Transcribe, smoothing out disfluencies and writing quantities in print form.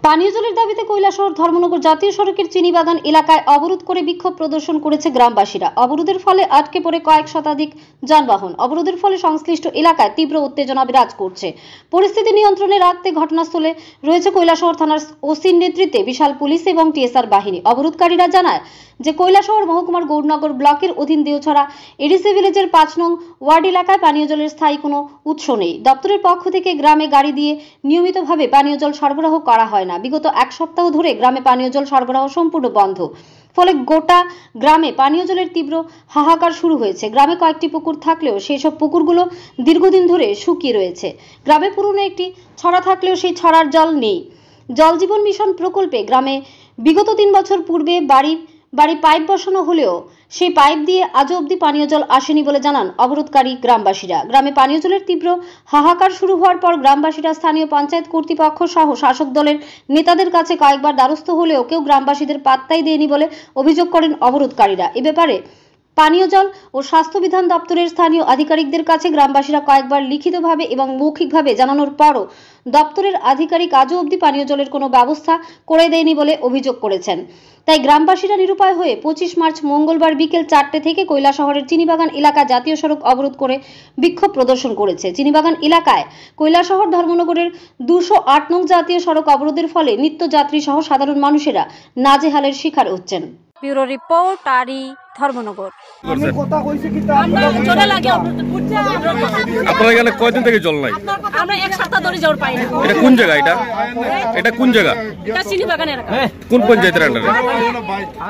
পানীয় জলের দাবিতে কৈলাসহর ধর্মনগর জাতীয় সড়কের চিনিবাগান এলাকায় অবরোধ করে বিক্ষোভ প্রদর্শন করেছে গ্রামবাসীরা। অবরোধের ফলে আটকে পড়ে কয়েক শতাধিক যানবাহন। অবরোধের ফলে সংশ্লিষ্ট এলাকায় তীব্র উত্তেজনা বিরাজ করছে। পরিস্থিতি নিয়ন্ত্রণে রাখতে ঘটনাস্থলে রয়েছে কৈলাসহর থানার ওসির নেতৃত্বে বিশাল পুলিশ এবং টিএসআর বাহিনী। অবরোধকারীরা জানায় যে কৈলাসহর মহকুমার গৌরনগর ব্লকের অধীন দেওছড়া এডিসি ভিলেজের ৫ নং ওয়ার্ড এলাকায় পানীয় জলের স্থায়ী কোনো উৎস নেই। দপ্তরের পক্ষ থেকে গ্রামে গাড়ি দিয়ে নিয়মিতভাবে পানীয় জল সরবরাহ করা হয় না। বিগত এক সপ্তাহ ধরে গ্রামে পানীয় জল সরবরাহ সম্পূর্ণ বন্ধ। ফলে গোটা গ্রামে পানীয় জলের তীব্র হাহাকার শুরু হয়েছে। গ্রামে কয়েকটি পুকুর থাকলেও সেই সব পুকুরগুলো দীর্ঘদিন ধরে শুকিয়ে রয়েছে। গ্রামে পুরনো একটি ছড়া থাকলেও সেই ছড়ার জল নেই। জল জীবন মিশন প্রকল্পে গ্রামে বিগত ৩ বছর পূর্বে বাড়ি পাইপ বসানো হলেও সেই পাইপ দিয়ে আজও অবধি পানীয় জল আসেনি বলে জানান অবরোধকারী গ্রামবাসীরা। গ্রামে পানীয় জলের তীব্র হাহাকার শুরু হওয়ার পর গ্রামবাসীরা স্থানীয় পঞ্চায়েত কর্তৃপক্ষ সহ শাসক দলের নেতাদের কাছে কয়েকবার দ্বারস্থ হলেও কেউ গ্রামবাসীদের পাত্তাই দেয়নি বলে অভিযোগ করেন অবরোধকারীরা। এ ব্যাপারে পানীয় জল ও স্বাস্থ্য বিধান দপ্তরের স্থানীয় আধিকারিকদের কাছে গ্রামবাসীরা কয়েকবার লিখিতভাবে এবং মৌখিকভাবে জানানোর পরও দপ্তরের আধিকারিক আজও অবধি পানীয় জলের কোনো ব্যবস্থা করে দেয়নি বলে অভিযোগ করেছেন। তাই গ্রামবাসীরা নিরুপায় হয়ে ২৫ মার্চ মঙ্গলবার বিকেল ৪টে থেকে কৈলাসহরের চিনিবাগান এলাকা জাতীয় সড়ক অবরোধ করে বিক্ষোভ প্রদর্শন করেছে। চিনিবাগান এলাকায় কৈলাসহর ধর্মনগরের ২০৮ নং জাতীয় সড়ক অবরোধের ফলে নিত্যযাত্রী সহ সাধারণ মানুষেরা নাজেহালের শিকার হচ্ছেন। ব্যুরো রিপোর্ট আরি ধর্মনগর। আপনারা এখানে কয়দিন থেকে জল নাই? আমরা এক সপ্তাহ ধরে জল পাই না। এটা কোন জায়গা? এটা কোন জায়গা? এটা চিনিবাগান এলাকা। কোন পঞ্চায়েতের আন্ডারে?